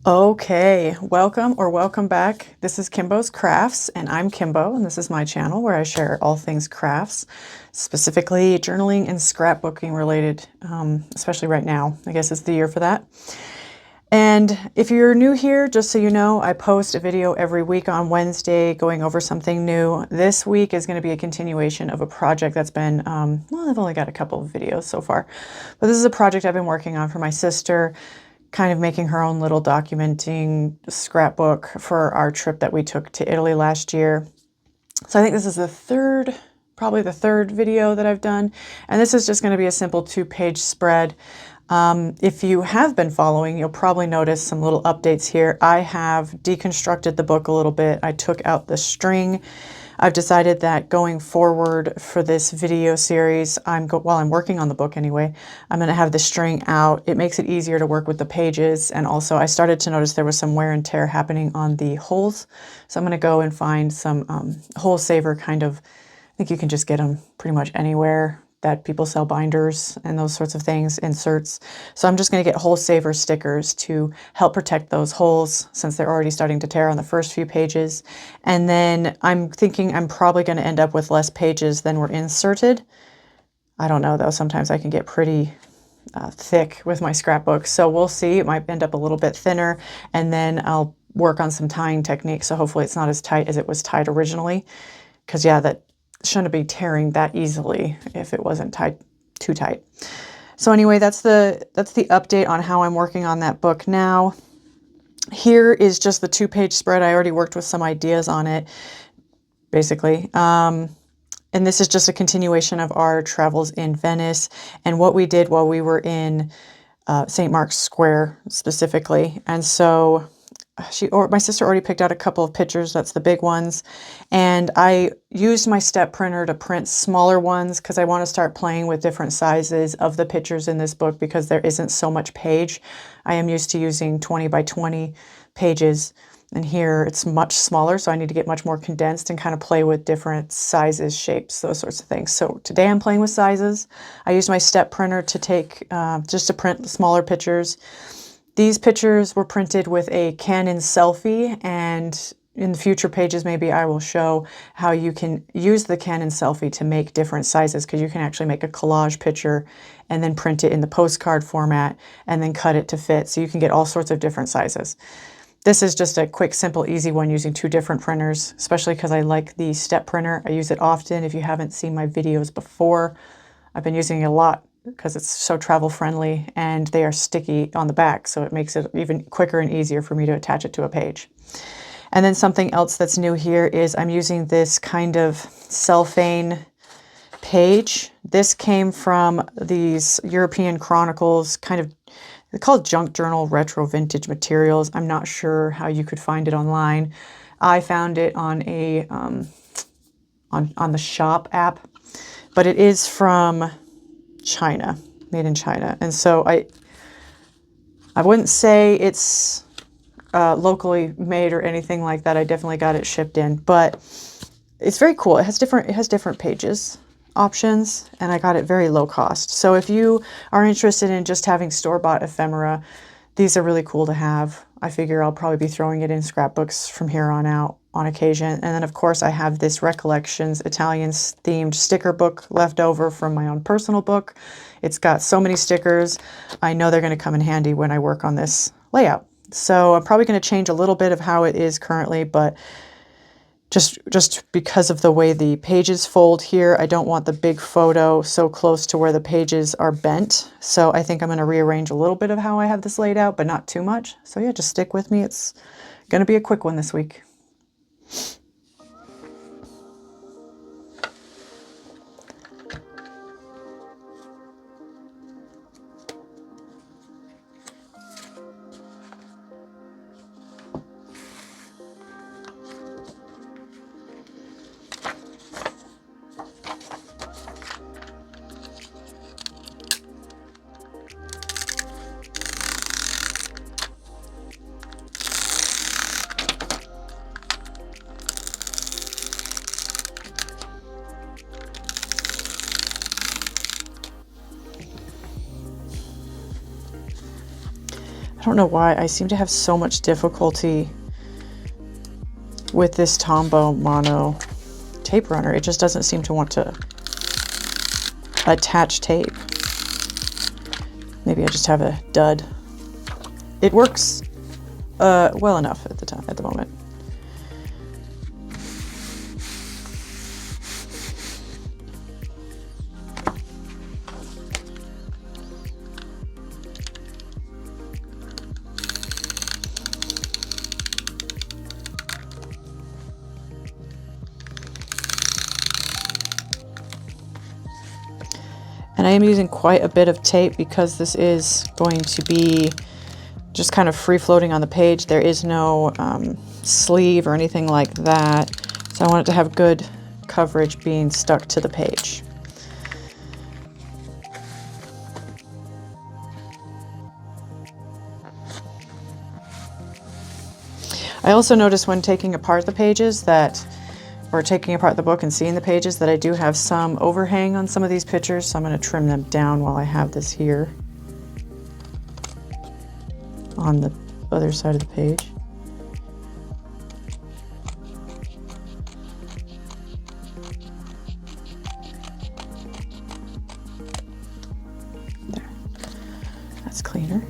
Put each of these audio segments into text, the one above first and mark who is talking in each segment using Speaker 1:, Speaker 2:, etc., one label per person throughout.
Speaker 1: Okay, welcome or welcome back. This is Kimbo's Crafts, and I'm Kimbo, and this is my channel where I share all things crafts, specifically journaling and scrapbooking related, especially right now. I guess it's the year for that. And if you're new here, just so you know, I post a video every week on Wednesday going over something new. This week is going to be a continuation of a project that's been, well, I've only got a couple of videos so far, but this is a project I've been working on for my sister, kind of making her own little documenting scrapbook for our trip that we took to Italy last year. So I think this is probably the third video that I've done. And this is just going to be a simple 2-page spread. If you have been following, you'll probably notice some little updates here. I have deconstructed the book a little bit. I took out the string. I've decided that going forward for this video series, while I'm working on the book anyway, I'm going to have the string out. It makes it easier to work with the pages, and also I started to notice there was some wear and tear happening on the holes, so I'm going to go and find some hole saver kind of, I think you can just get them pretty much anywhere that people sell binders and those sorts of things, inserts. So I'm just going to get hole saver stickers to help protect those holes since they're already starting to tear on the first few pages. And then I'm thinking I'm probably going to end up with less pages than were inserted. I don't know though, sometimes I can get pretty thick with my scrapbook. So we'll see, it might end up a little bit thinner, and then I'll work on some tying techniques. So hopefully it's not as tight as it was tied originally. Because yeah, that shouldn't be tearing that easily if it wasn't tied too tight. So anyway, that's the update on how I'm working on that book now. Here is just the 2-page spread. I already worked with some ideas on it, basically. And this is just a continuation of our travels in Venice and what we did while we were in St. Mark's Square specifically. And so my sister already picked out a couple of pictures. That's the big ones. And I used my step printer to print smaller ones because I want to start playing with different sizes of the pictures in this book because there isn't so much page. I am used to using 20 by 20 pages, and here it's much smaller, so I need to get much more condensed and kind of play with different sizes, shapes, those sorts of things. So today I'm playing with sizes. I used my step printer to take, just to print smaller pictures. These pictures were printed with a Canon Selphy, and in the future pages maybe I will show how you can use the Canon Selphy to make different sizes, because you can actually make a collage picture and then print it in the postcard format and then cut it to fit, so you can get all sorts of different sizes. This is just a quick, simple, easy one using 2 different printers, especially because I like the step printer. I use it often. If you haven't seen my videos before, I've been using it a lot because it's so travel friendly, and they are sticky on the back, so it makes it even quicker and easier for me to attach it to a page. And then something else that's new here is I'm using this kind of cellophane page. This came from these European Chronicles, kind of, they're called junk journal retro vintage materials. I'm not sure how you could find it online. I found it on a on the shop app, but it is from China, made in China. And so I wouldn't say it's locally made or anything like that. I definitely got it shipped in, but it's very cool. It has different pages options, and I got it very low cost. So if you are interested in just having store-bought ephemera, these are really cool to have. I figure I'll probably be throwing it in scrapbooks from here on out on occasion. And then of course I have this Recollections Italian themed sticker book left over from my own personal book. It's got so many stickers. I know they're going to come in handy when I work on this layout. So I'm probably going to change a little bit of how it is currently, but just because of the way the pages fold here, I don't want the big photo so close to where the pages are bent. So I think I'm going to rearrange a little bit of how I have this laid out, but not too much. So yeah, just stick with me. It's going to be a quick one this week. I don't know why I seem to have so much difficulty with this Tombow Mono tape runner. It just doesn't seem to want to attach tape. Maybe I just have a dud. It works well enough at the moment. And I am using quite a bit of tape because this is going to be just kind of free floating on the page. There is no sleeve or anything like that. So I want it to have good coverage being stuck to the page. I also notice when taking apart the pages or taking apart the book and seeing the pages, that I do have some overhang on some of these pictures, so I'm going to trim them down while I have this here on the other side of the page. There. That's cleaner.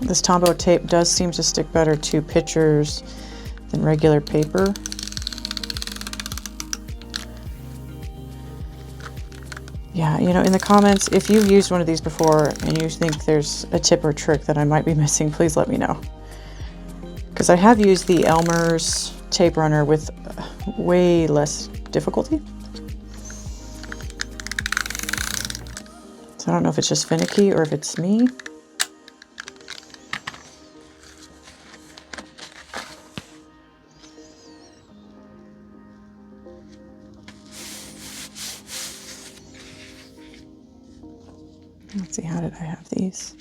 Speaker 1: This Tombow tape does seem to stick better to pictures than regular paper. Yeah, you know, in the comments, if you've used one of these before and you think there's a tip or trick that I might be missing, please let me know. Because I have used the Elmer's tape runner with way less difficulty. So I don't know if it's just finicky or if it's me. Let's see, how did I have these?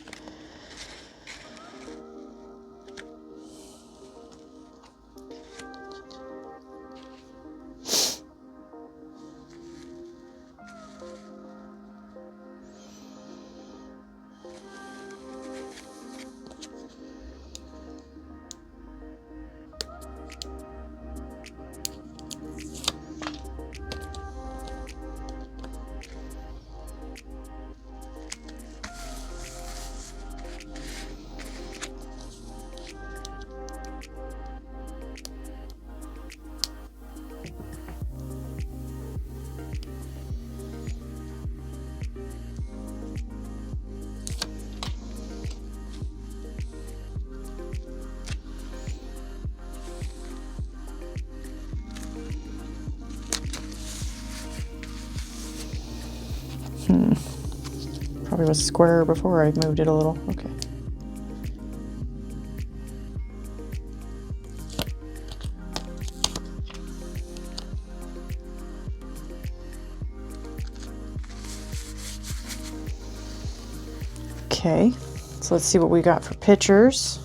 Speaker 1: Probably was square before I moved it a little. Okay. Okay, so let's see what we got for pictures.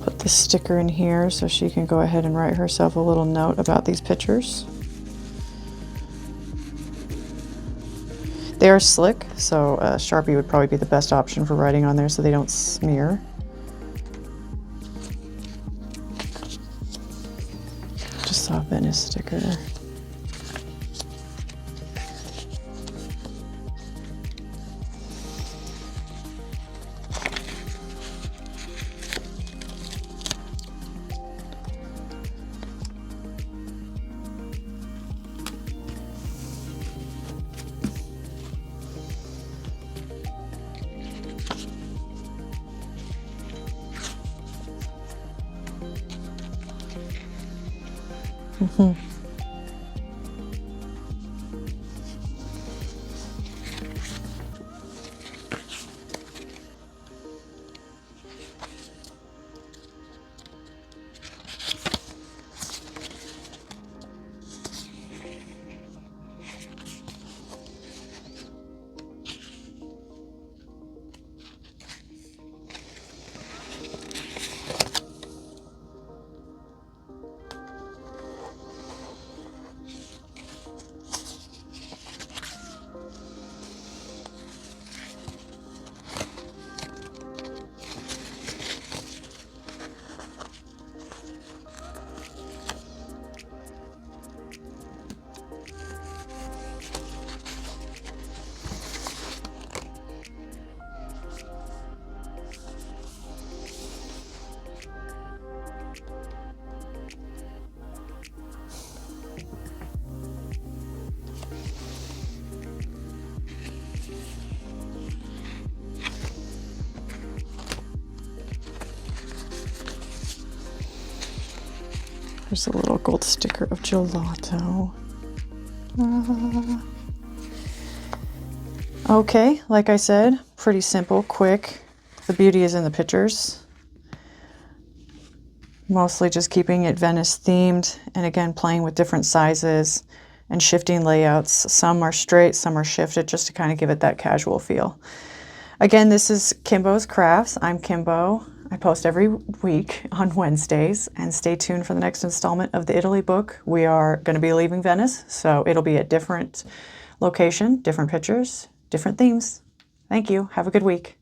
Speaker 1: Put the sticker in here so she can go ahead and write herself a little note about these pictures. They are slick, so Sharpie would probably be the best option for writing on there so they don't smear. Just saw a Venice sticker. There's a little gold sticker of gelato. Okay, like I said, pretty simple, quick. The beauty is in the pictures. Mostly just keeping it Venice themed, and again, playing with different sizes and shifting layouts. Some are straight, some are shifted, just to kind of give it that casual feel. Again, this is Kimbow's Crafts. I'm Kimbow. I post every week on Wednesdays, and stay tuned for the next installment of the Italy book. We are going to be leaving Venice, so it'll be a different location, different pictures, different themes. Thank you. Have a good week.